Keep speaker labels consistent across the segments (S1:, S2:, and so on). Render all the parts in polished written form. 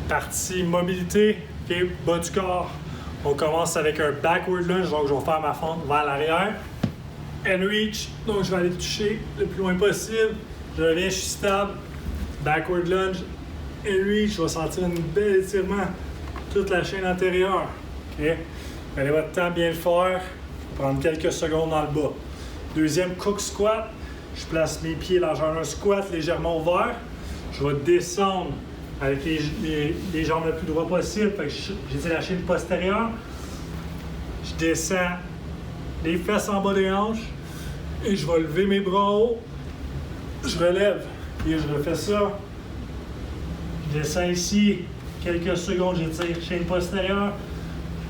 S1: Partie mobilité, okay, bas du corps. On commence avec un backward lunge, donc je vais faire ma fente vers l'arrière. And reach, donc je vais aller toucher le plus loin possible. Je reviens, je suis stable. Backward lunge, and reach, je vais sentir un bel étirement toute la chaîne antérieure. Okay. Prenez votre temps bien le faire. Je vais prendre quelques secondes dans le bas. Deuxième cook squat. Je place mes pieds largeur d'un squat légèrement ouvert. Je vais descendre avec les jambes le plus droit possible. Fait que j'étire la chaîne postérieure. Je descends les fesses en bas des hanches. Et je vais lever mes bras haut. Je relève. Et je refais ça. Je descends ici. Quelques secondes, j'étire chaîne postérieure.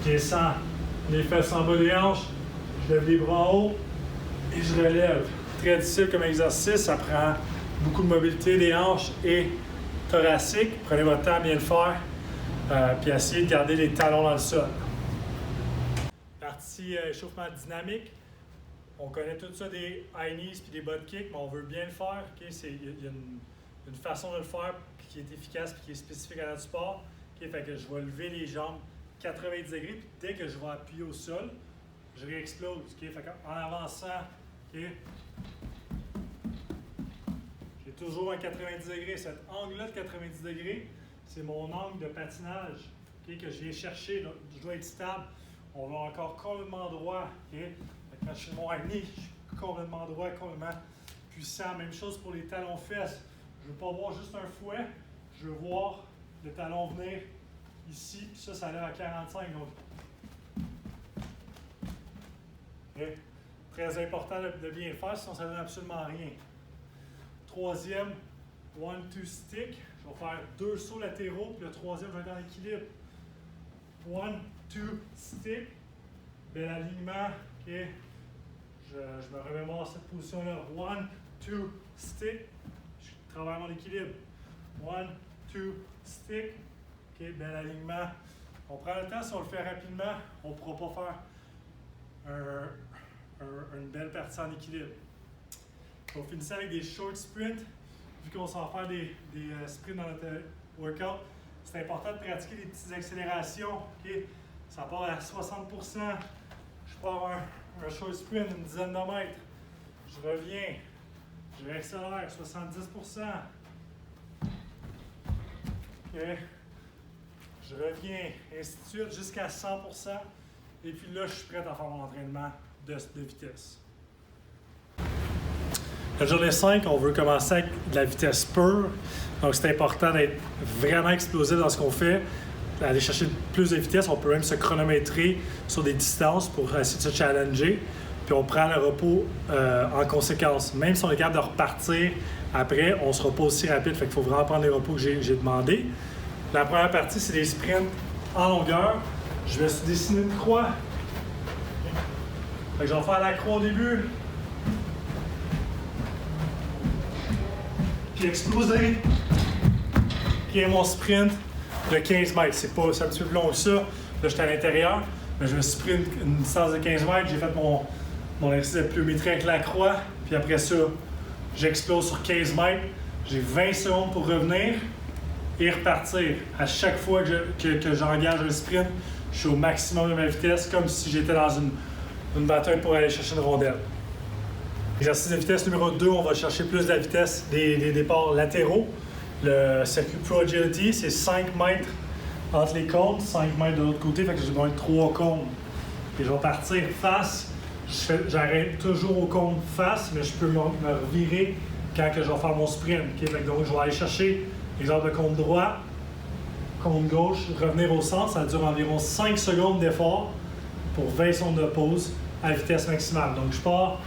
S1: Je descends les fesses en bas des hanches. Je lève les bras haut. Et je relève. Très difficile comme exercice. Ça prend beaucoup de mobilité des hanches et thoracique. Prenez votre temps à bien le faire. Puis essayez de garder les talons dans le sol. Partie échauffement dynamique. On connaît tout ça des high knees puis des butt kicks, mais on veut bien le faire. Okay? Il y a une façon de le faire qui est efficace et qui est spécifique à notre sport. Okay? Fait que je vais lever les jambes 90 degrés, puis dès que je vais appuyer au sol, je réexplose. Okay? Fait en avançant, okay? J'ai toujours un 90 degrés. Cet angle-là de 90 degrés, c'est mon angle de patinage, okay? Que je viens chercher. Là. Je dois être stable. On va encore complètement droit. Okay? Quand je suis mon high knee, je suis complètement droit, complètement puissant. Même chose pour les talons-fesses. Je ne veux pas voir juste un fouet. Je veux voir le talon venir ici. Puis ça lève à 45. Donc, okay. Très important de bien le faire, sinon ça ne donne absolument rien. Troisième, 1-2 stick. Je vais faire 2 sauts latéraux. Puis le troisième, je vais être en équilibre. 1-2 stick. Bel alignement. Okay. Je me remémore cette position-là. 1-2 stick. Je travaille mon équilibre. 1-2 stick. OK, bel alignement. On prend le temps, si on le fait rapidement, on ne pourra pas faire une belle partie en équilibre. On finit avec des short sprints. Vu qu'on s'en fait des sprints dans notre workout, c'est important de pratiquer des petites accélérations. Okay. Ça part à 60%. Je pars un short sprint d'une dizaine de mètres. Je reviens. Je réaccélère 70%. Okay. Je reviens, ainsi de suite, jusqu'à 100%. Et puis là, je suis prêt à faire mon entraînement de vitesse. La journée 5, on veut commencer avec de la vitesse pure. Donc, c'est important d'être vraiment explosif dans ce qu'on fait. Aller chercher plus de vitesse. On peut même se chronométrer sur des distances pour essayer de se challenger. Puis on prend le repos en conséquence. Même si on est capable de repartir après, on ne sera pas aussi rapide. Fait qu'il faut vraiment prendre les repos que j'ai demandé. La première partie, c'est des sprints en longueur. Je vais se dessiner une croix. Fait que je vais faire la croix au début. Puis exploser. Qui est mon sprint de 15 mètres. C'est un petit peu plus long que ça. Là, j'étais à l'intérieur. Mais je me suis pris une distance de 15 mètres. J'ai fait mon exercice de pliométrie avec la croix. Puis après ça, j'explose sur 15 mètres. J'ai 20 secondes pour revenir et repartir. À chaque fois que j'engage un sprint, je suis au maximum de ma vitesse, comme si j'étais dans une bataille pour aller chercher une rondelle. Exercice de vitesse numéro 2, on va chercher plus de la vitesse des départs latéraux. Le circuit Pro Agility, c'est 5 mètres entre les cônes, 5 mètres de l'autre côté, fait que j'ai besoin de 3 cônes. Et je vais partir face, j'arrête toujours au cône face, mais je peux me revirer quand que je vais faire mon sprint. Okay? Fait que donc je vais aller chercher, exemple, le cône droit, cône gauche, revenir au centre, ça dure environ 5 secondes d'effort pour 20 secondes de pause à vitesse maximale. Donc je pars.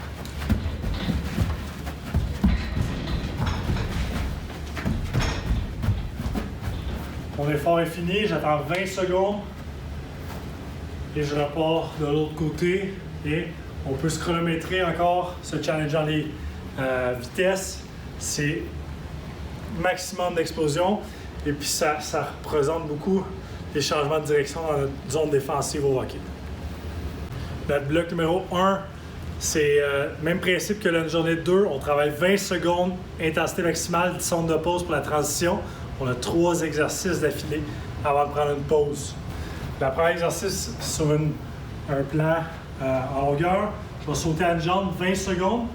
S1: Mon effort est fini, j'attends 20 secondes et je repars de l'autre côté et on peut se chronométrer encore, se challenger les vitesses. C'est maximum d'explosion et puis ça représente beaucoup les changements de direction dans notre zone défensive au hockey. Notre bloc numéro 1, C'est le même principe que la journée 2. On travaille 20 secondes, intensité maximale, 10 secondes de pause pour la transition. On a 3 exercices d'affilée avant de prendre une pause. Le premier exercice sur un plan en longueur. Je vais sauter à une jambe 20 secondes.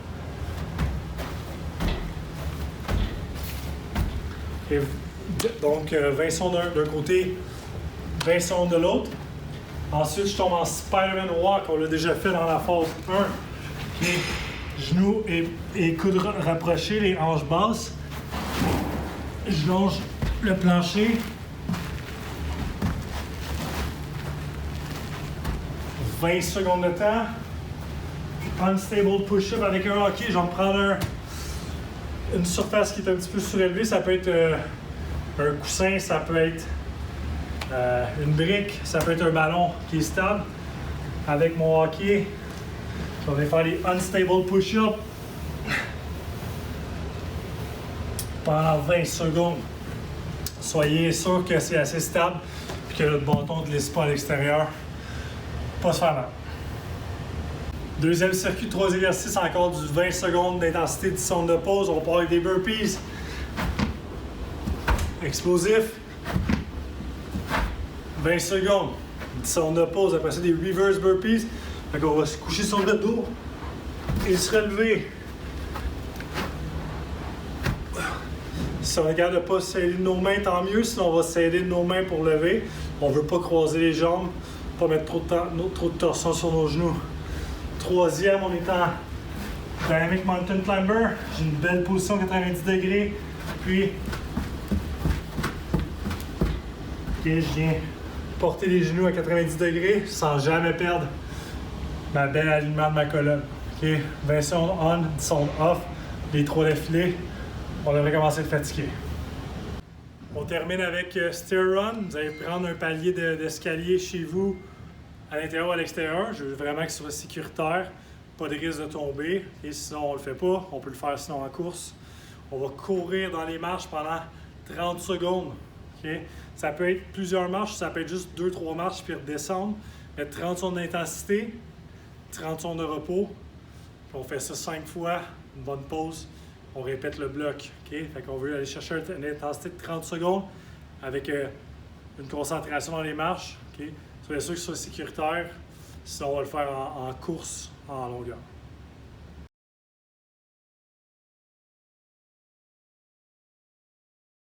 S1: Et donc 20 secondes d'un côté, 20 secondes de l'autre. Ensuite, je tombe en Spider-Man Walk. On l'a déjà fait dans la phase 1. Okay. Genoux et coudes rapprochés, les hanches basses. Je longe le plancher. 20 secondes de temps. Unstable push-up avec un hockey. Je vais me prendre une surface qui est un petit peu surélevée. Ça peut être un coussin, ça peut être une brique, ça peut être un ballon qui est stable. Avec mon hockey, je vais faire les unstable push-ups pendant 20 secondes. Soyez sûr que c'est assez stable et que notre bâton ne glisse pas à l'extérieur. Pas se faire mal. Deuxième circuit, 3 exercices, encore du 20 secondes d'intensité, 10 secondes de pause. On part avec des burpees. Explosif. 20 secondes, 10 secondes de pause. Après ça, des reverse burpees. Fait qu'on va se coucher sur le dos et se relever. Si on est capable de ne pas s'aider de nos mains, tant mieux. Sinon, on va s'aider de nos mains pour lever. On ne veut pas croiser les jambes, pas mettre trop de torsion sur nos genoux. Troisième, on est en Dynamic Mountain Climber. J'ai une belle position 90 degrés. Puis, je viens porter les genoux à 90 degrés sans jamais perdre ma belle alignement de ma colonne. Okay. 20 secondes on, 10 secondes off, les 3 d'affilée. On devrait commencer à être fatigué. On termine avec Stair Run. Vous allez prendre un palier d'escalier chez vous, à l'intérieur ou à l'extérieur. Je veux vraiment qu'il soit sécuritaire, pas de risque de tomber. Et sinon, on le fait pas. On peut le faire sinon en course. On va courir dans les marches pendant 30 secondes. Okay? Ça peut être plusieurs marches, ça peut être juste 2-3 marches puis redescendre. Mais 30 secondes d'intensité, 30 secondes de repos. Puis on fait ça 5 fois, une bonne pause. On répète le bloc. Okay? Fait qu'on veut aller chercher une intensité de 30 secondes avec une concentration dans les marches. Okay? Soyez sûr que ce soit sécuritaire. Sinon, on va le faire en course en longueur.